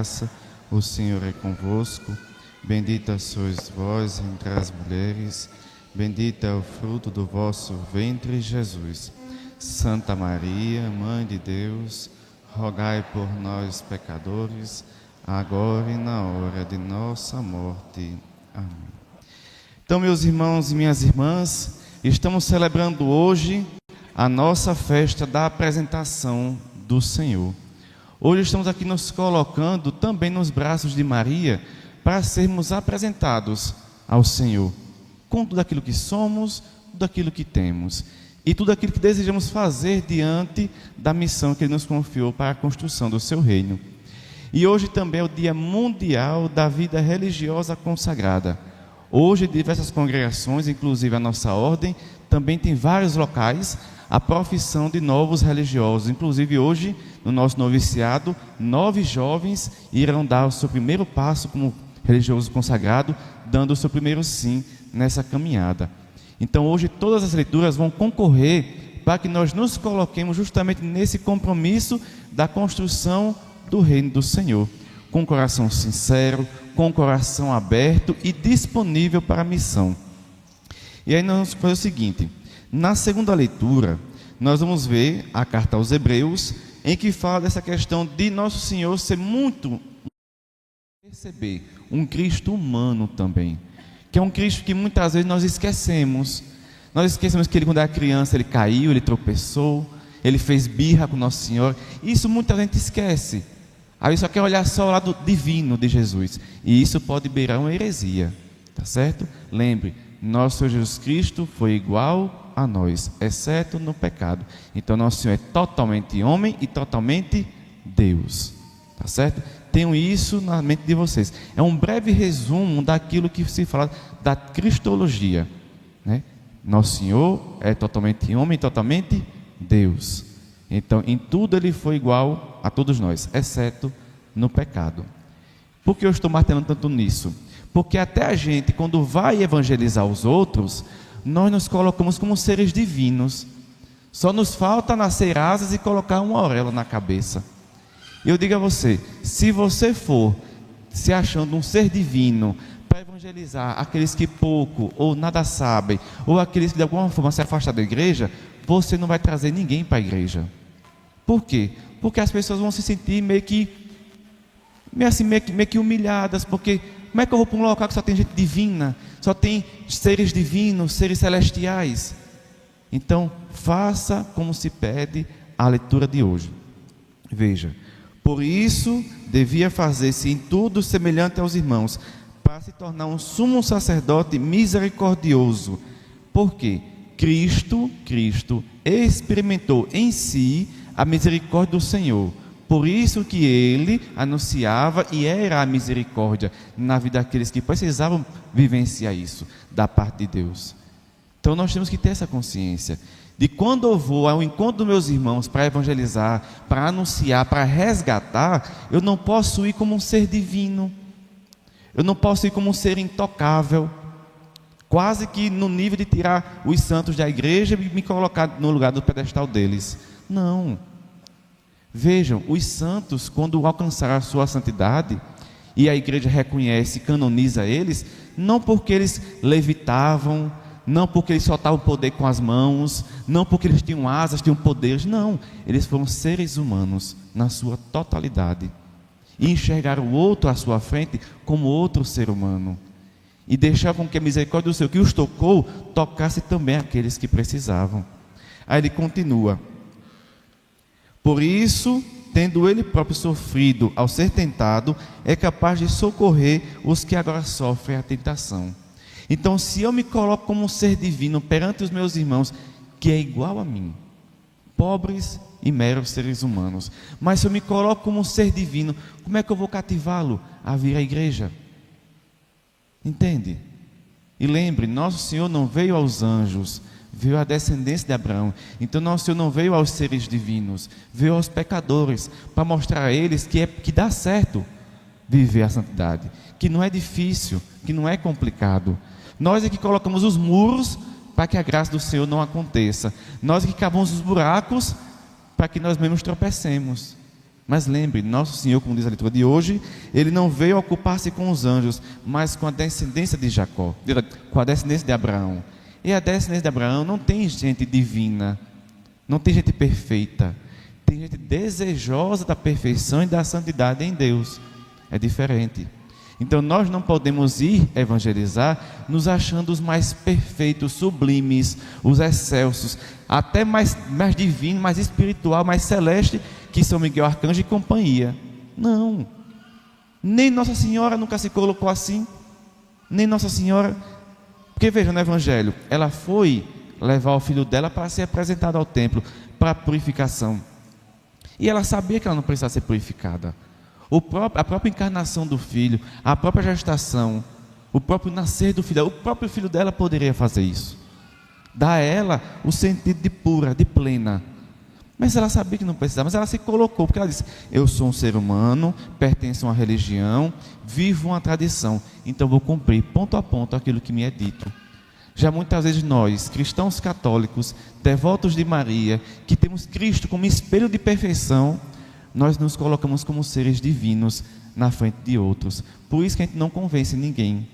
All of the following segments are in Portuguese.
graça, o Senhor é convosco. Bendita sois vós entre as mulheres, bendito é o fruto do vosso ventre, Jesus. Santa Maria, Mãe de Deus, rogai por nós, pecadores, agora e na hora de nossa morte. Amém. Então, meus irmãos e minhas irmãs, estamos celebrando hoje a nossa festa da apresentação do Senhor. Hoje estamos aqui nos colocando também nos braços de Maria para sermos apresentados ao Senhor, com tudo aquilo que somos, tudo aquilo que temos e tudo aquilo que desejamos fazer diante da missão que Ele nos confiou para a construção do seu reino. E hoje também é o Dia Mundial da Vida Religiosa Consagrada. Hoje, diversas congregações, inclusive a nossa ordem, também tem vários locais a profissão de novos religiosos. Inclusive hoje, no nosso noviciado, 9 jovens irão dar o seu primeiro passo como religioso consagrado, dando o seu primeiro sim nessa caminhada. Então hoje todas as leituras vão concorrer para que nós nos coloquemos justamente nesse compromisso da construção do reino do Senhor, com o coração sincero, com o coração aberto e disponível para a missão. E aí nós vamos fazer o seguinte: na segunda leitura, nós vamos ver a carta aos Hebreus, em que fala dessa questão de Nosso Senhor ser muito perceber um Cristo humano também, que é um Cristo que muitas vezes nós esquecemos. Nós esquecemos que Ele, quando era criança, Ele caiu, Ele tropeçou, Ele fez birra com Nosso Senhor. Isso muita gente esquece. Aí só quer olhar só o lado divino de Jesus, e isso pode beirar uma heresia, tá certo? Lembre, nosso Senhor Jesus Cristo foi igual a nós, exceto no pecado. Então Nosso Senhor é totalmente homem e totalmente Deus, tá certo? Tenham isso na mente de vocês. É um breve resumo daquilo que se fala da cristologia, né? Nosso Senhor é totalmente homem e totalmente Deus. Então, em tudo Ele foi igual a todos nós, exceto no pecado. Por que eu estou martelando tanto nisso? Porque até a gente, quando vai evangelizar os outros, nós nos colocamos como seres divinos. Só nos falta nascer asas e colocar uma auréola na cabeça. Eu digo a você, se você for se achando um ser divino para evangelizar aqueles que pouco ou nada sabem, ou aqueles que de alguma forma se afastam da igreja, você não vai trazer ninguém para a igreja. Por quê? Porque as pessoas vão se sentir meio que humilhadas, porque como é que eu vou para um local que só tem gente divina, só tem seres divinos, seres celestiais? Então, faça como se pede a leitura de hoje. Veja, por isso devia fazer-se em tudo semelhante aos irmãos, para se tornar um sumo sacerdote misericordioso. Porque Cristo experimentou em si a misericórdia do Senhor. Por isso que Ele anunciava e era a misericórdia na vida daqueles que precisavam vivenciar isso da parte de Deus. Então nós temos que ter essa consciência de quando eu vou ao encontro dos meus irmãos para evangelizar, para anunciar, para resgatar, eu não posso ir como um ser divino, eu não posso ir como um ser intocável, quase que no nível de tirar os santos da igreja e me colocar no lugar do pedestal deles. Não. Vejam, os santos, quando alcançaram a sua santidade, e a igreja reconhece e canoniza eles, não porque eles levitavam, não porque eles soltavam o poder com as mãos, não porque eles tinham asas, tinham poderes, não. Eles foram seres humanos na sua totalidade. E enxergaram o outro à sua frente como outro ser humano. E deixavam que a misericórdia do Senhor, que os tocou, tocasse também aqueles que precisavam. Aí ele continua: por isso, tendo ele próprio sofrido ao ser tentado, é capaz de socorrer os que agora sofrem a tentação. Então, se eu me coloco como um ser divino perante os meus irmãos, que é igual a mim, pobres e meros seres humanos, mas se eu me coloco como um ser divino, como é que eu vou cativá-lo a vir à igreja? Entende? E lembre, Nosso Senhor não veio aos anjos, veio à descendência de Abraão. Então Nosso Senhor não veio aos seres divinos, veio aos pecadores, para mostrar a eles que dá certo viver a santidade, que não é difícil, que não é complicado. Nós é que colocamos os muros para que a graça do Senhor não aconteça. Nós é que cavamos os buracos para que nós mesmos tropecemos. Mas lembre, nosso Senhor, como diz a leitura de hoje, Ele não veio ocupar-se com os anjos, mas com a descendência de Jacó, com a descendência de Abraão. E a descendência de Abraão não tem gente divina, não tem gente perfeita, tem gente desejosa da perfeição e da santidade em Deus. É diferente. Então nós não podemos ir evangelizar nos achando os mais perfeitos, sublimes, os excelsos, até mais divino, mais espiritual, mais celeste que São Miguel Arcanjo e companhia. Não, nem Nossa Senhora nunca se colocou assim, nem Nossa Senhora, porque veja, no Evangelho, ela foi levar o filho dela para ser apresentado ao templo, para a purificação, e ela sabia que ela não precisava ser purificada. A própria encarnação do filho, a própria gestação, o próprio nascer do filho, o próprio filho dela poderia fazer isso, dar a ela o sentido de pura, de plena. Mas ela sabia que não precisava, mas ela se colocou, porque ela disse: eu sou um ser humano, pertenço a uma religião, vivo uma tradição, então vou cumprir ponto a ponto aquilo que me é dito. Já muitas vezes nós, cristãos católicos, devotos de Maria, que temos Cristo como espelho de perfeição, nós nos colocamos como seres divinos na frente de outros. Por isso que a gente não convence ninguém,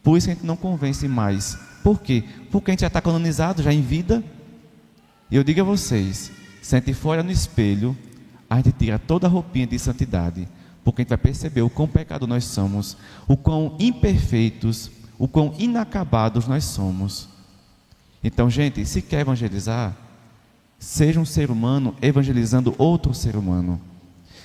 por isso que a gente não convence mais. Por quê? Porque a gente já está canonizado, já em vida. E eu digo a vocês, se a gente for olhar no espelho, a gente tira toda a roupinha de santidade, porque a gente vai perceber o quão pecador nós somos, o quão imperfeitos, o quão inacabados nós somos. Então, gente, se quer evangelizar, seja um ser humano evangelizando outro ser humano.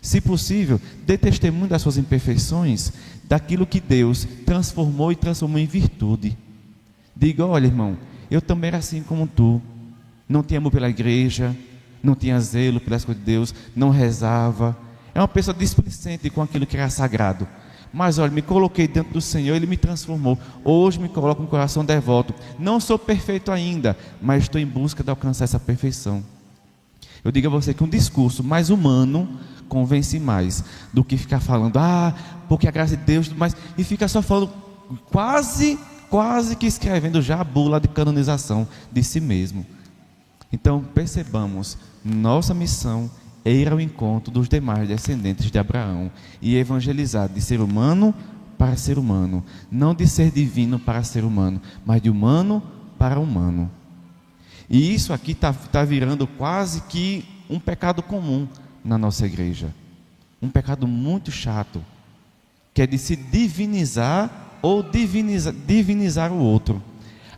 Se possível, dê testemunho das suas imperfeições, daquilo que Deus transformou em virtude. Diga: olha, irmão, eu também era assim como tu, não tinha amor pela igreja, não tinha zelo pelas coisas de Deus, não rezava, é uma pessoa displicente com aquilo que era sagrado, mas olha, me coloquei dentro do Senhor, Ele me transformou, hoje me coloco com um coração devoto, não sou perfeito ainda, mas estou em busca de alcançar essa perfeição. Eu digo a você que um discurso mais humano convence mais do que ficar falando: porque a graça de Deus, mas, e fica só falando, quase que escrevendo já a bula de canonização de si mesmo. Então percebamos, nossa missão é ir ao encontro dos demais descendentes de Abraão e evangelizar de ser humano para ser humano, não de ser divino para ser humano, mas de humano para humano. E isso aqui está virando quase que um pecado comum na nossa igreja, um pecado muito chato, que é de se divinizar ou divinizar o outro.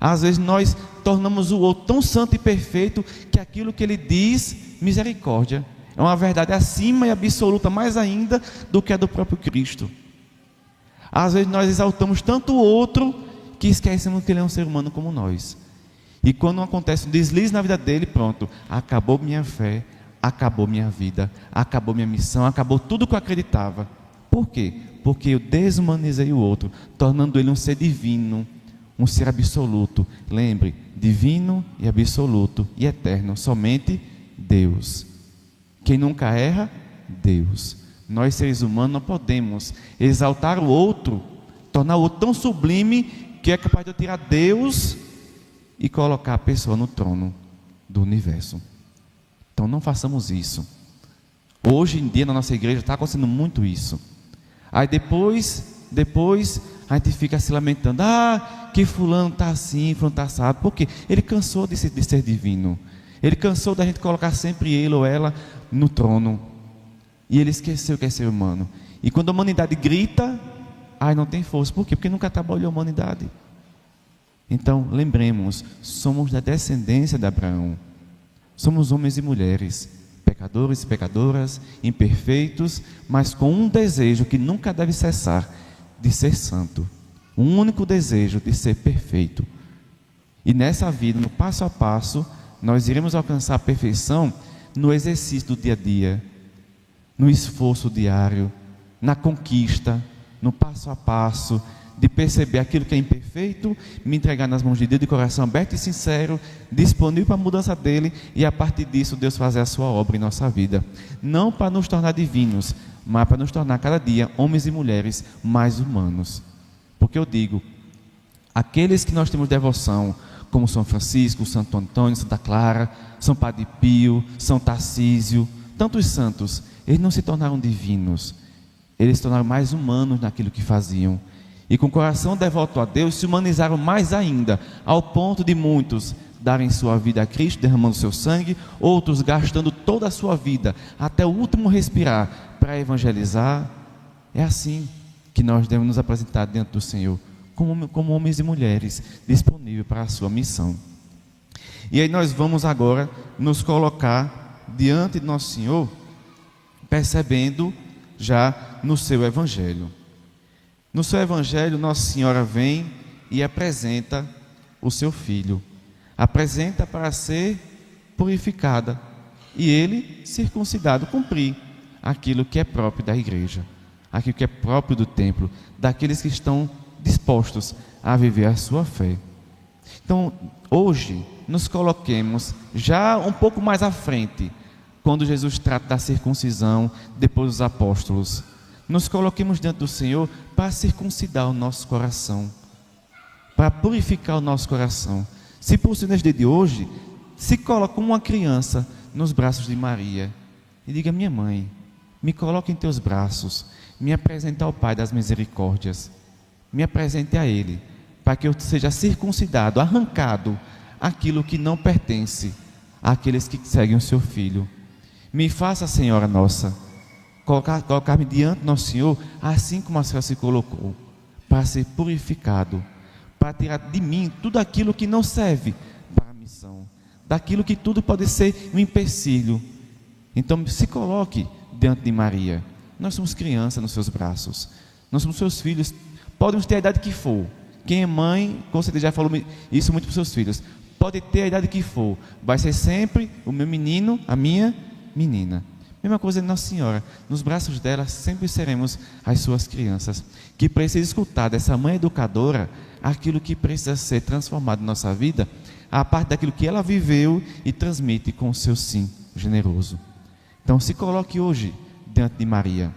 Às vezes nós tornamos o outro tão santo e perfeito que aquilo que ele diz, misericórdia, é uma verdade acima e absoluta, mais ainda do que a do próprio Cristo. Às vezes nós exaltamos tanto o outro que esquecemos que ele é um ser humano como nós. E quando acontece um deslize na vida dele, pronto, acabou minha fé, acabou minha vida, acabou minha missão, acabou tudo que eu acreditava. Por quê? Porque eu desumanizei o outro, tornando ele um ser divino, um ser absoluto. Lembre, divino e absoluto e eterno, somente Deus. Quem nunca erra? Deus. Nós seres humanos não podemos exaltar o outro, tornar o outro tão sublime que é capaz de eu tirar Deus e colocar a pessoa no trono do universo. Então não façamos isso. Hoje em dia na nossa igreja está acontecendo muito isso. Aí depois a gente fica se lamentando: que fulano está assim, fulano está assado. Por quê? Ele cansou de ser divino. Ele cansou da gente colocar sempre ele ou ela no trono. E ele esqueceu que é ser humano. E quando a humanidade grita, não tem força. Por quê? Porque nunca trabalhou a humanidade. Então, lembremos, somos da descendência de Abraão. Somos homens e mulheres, pecadores e pecadoras, imperfeitos, mas com um desejo que nunca deve cessar, de ser santo. Um único desejo de ser perfeito. E nessa vida, no passo a passo, nós iremos alcançar a perfeição no exercício do dia a dia, no esforço diário, na conquista, no passo a passo, de perceber aquilo que é imperfeito, me entregar nas mãos de Deus de coração aberto e sincero, disponível para a mudança dele, e a partir disso Deus fazer a sua obra em nossa vida, não para nos tornar divinos, mas para nos tornar cada dia homens e mulheres mais humanos. Porque eu digo, aqueles que nós temos devoção, como São Francisco, Santo Antônio, Santa Clara, São Padre Pio, São Tarcísio, tantos santos, eles não se tornaram divinos, eles se tornaram mais humanos naquilo que faziam. E com o coração devoto a Deus, se humanizaram mais ainda, ao ponto de muitos darem sua vida a Cristo, derramando seu sangue, outros gastando toda a sua vida, até o último respirar, para evangelizar. É assim que nós devemos nos apresentar diante do Senhor, como homens e mulheres disponíveis para a sua missão. E aí nós vamos agora nos colocar diante de nosso Senhor, percebendo já no seu Evangelho. No seu Evangelho, Nossa Senhora vem e apresenta o seu Filho. Apresenta para ser purificada e ele, circuncidado, cumprir aquilo que é próprio da igreja, aquilo que é próprio do templo, daqueles que estão dispostos a viver a sua fé. Então, hoje, nos coloquemos já um pouco mais à frente, quando Jesus trata da circuncisão, depois dos apóstolos. Nos coloquemos diante do Senhor para circuncidar o nosso coração, para purificar o nosso coração. Se possível, nesse dia de hoje, se coloque como uma criança nos braços de Maria e diga: minha mãe, me coloque em teus braços, me apresente ao Pai das misericórdias, me apresente a Ele, para que eu seja circuncidado, arrancado aquilo que não pertence àqueles que seguem o seu Filho. Me faça, Senhora nossa, colocar-me diante do nosso Senhor, assim como a Senhora se colocou, para ser purificado, para tirar de mim tudo aquilo que não serve para a missão, daquilo que tudo pode ser um empecilho. Então se coloque diante de Maria. Nós somos crianças nos seus braços, nós somos seus filhos, podemos ter a idade que for. Quem é mãe, com certeza já falou isso muito para os seus filhos, pode ter a idade que for, vai ser sempre o meu menino, a minha menina. Mesma coisa de Nossa Senhora, nos braços dela sempre seremos as suas crianças, que precisam escutar dessa mãe educadora aquilo que precisa ser transformado em nossa vida, a parte daquilo que ela viveu e transmite com o seu sim generoso. Então se coloque hoje diante de Maria,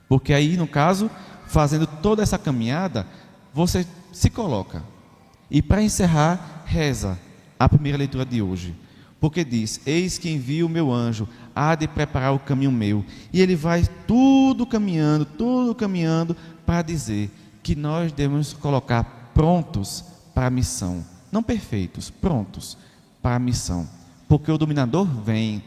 porque aí, no caso, fazendo toda essa caminhada, você se coloca. E para encerrar, reza a primeira leitura de hoje, porque diz: eis que envio o meu anjo, há de preparar o caminho meu. E ele vai tudo caminhando para dizer que nós devemos colocar prontos para a missão, não perfeitos, prontos para a missão, porque o dominador vem,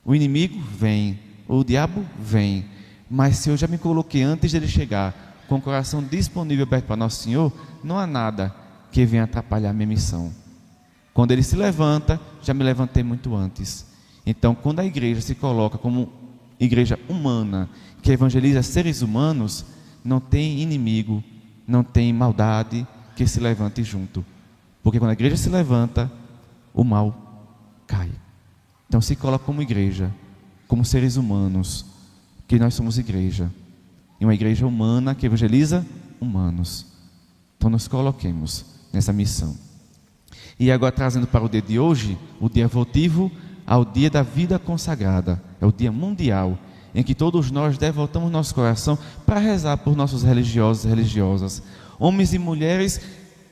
o inimigo vem, o diabo vem, mas se eu já me coloquei antes dele chegar, com o coração disponível aberto para Nosso Senhor, não há nada que venha atrapalhar a minha missão. Quando ele se levanta, já me levantei muito antes. Então, quando a igreja se coloca como igreja humana, que evangeliza seres humanos, não tem inimigo, não tem maldade que se levante junto. Porque quando a igreja se levanta, o mal cai. Então se coloca como igreja, como seres humanos, que nós somos igreja. E uma igreja humana que evangeliza humanos. Então nos coloquemos nessa missão. E agora, trazendo para o dia de hoje, o dia votivo ao dia da vida consagrada. É o dia mundial em que todos nós devotamos nosso coração para rezar por nossos religiosos e religiosas, homens e mulheres,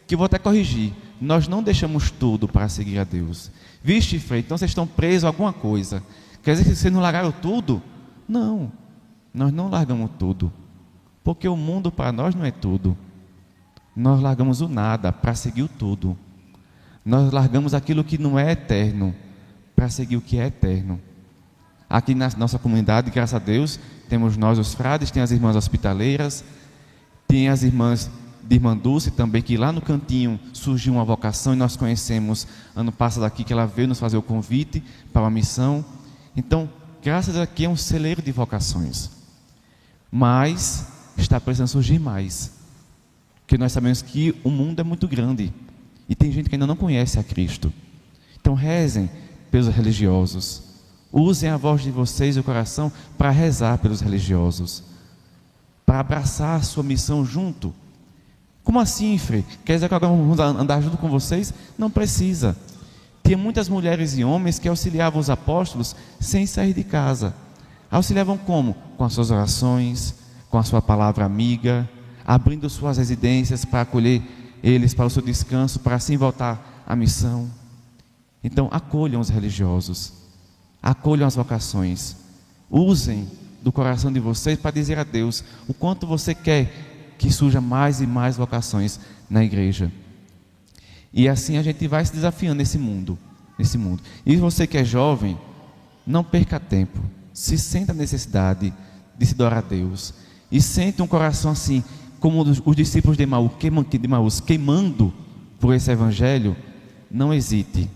que vou até corrigir, nós não deixamos tudo para seguir a Deus. Vixe, Frei, então vocês estão presos a alguma coisa, quer dizer que vocês não largaram tudo? Não, nós não largamos tudo, porque o mundo para nós não é tudo. Nós largamos o nada para seguir o tudo. Nós largamos aquilo que não é eterno para seguir o que é eterno. Aqui na nossa comunidade, graças a Deus, temos nós os frades, tem as irmãs hospitaleiras, tem as irmãs de Irmã Dulce também, que lá no cantinho surgiu uma vocação e nós conhecemos ano passado aqui, que ela veio nos fazer o convite para uma missão. Então, graças a Deus, aqui é um celeiro de vocações, mas está precisando surgir mais, porque nós sabemos que o mundo é muito grande e tem gente que ainda não conhece a Cristo. Então rezem pelos religiosos, usem a voz de vocês e o coração para rezar pelos religiosos, para abraçar a sua missão junto. Como assim, Frei? Quer dizer que agora vamos andar junto com vocês? Não precisa. Tinha muitas mulheres e homens que auxiliavam os apóstolos sem sair de casa. Auxiliavam como? Com as suas orações, com a sua palavra amiga, abrindo suas residências para acolher eles para o seu descanso, para assim voltar à missão. Então acolham os religiosos, Acolham as vocações. Usem do coração de vocês para dizer a Deus o quanto você quer que surja mais e mais vocações na igreja. E assim a gente vai se desafiando nesse mundo. E você que é jovem, não perca tempo. Se senta a necessidade de se doar a Deus. E sente um coração assim, como os discípulos de Emaús, queimando por esse evangelho. Não hesite.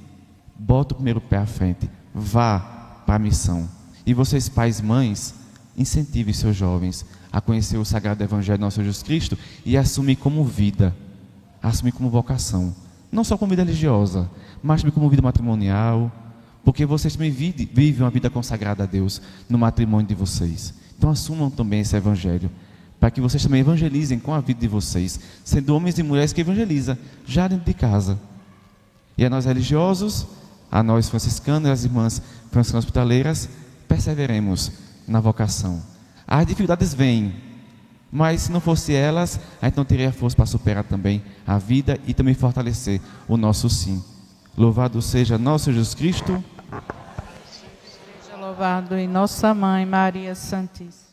Bota o primeiro pé à frente. Vá para a missão. E vocês, pais e mães, incentivem seus jovens a conhecer o sagrado evangelho do nosso Jesus Cristo e assumir como vida, assumir como vocação. Não só como vida religiosa, mas também como vida matrimonial, porque vocês também vivem uma vida consagrada a Deus no matrimônio de vocês. Então assumam também esse evangelho, para que vocês também evangelizem com a vida de vocês, sendo homens e mulheres que evangelizam já dentro de casa. E a nós religiosos, a nós franciscanos e as irmãs franciscanas hospitaleiras, perseveremos na vocação. As dificuldades vêm, mas se não fosse elas, a gente não teria força para superar também a vida e também fortalecer o nosso sim. Louvado seja nosso Jesus Cristo. Seja louvado em nossa Mãe Maria Santíssima.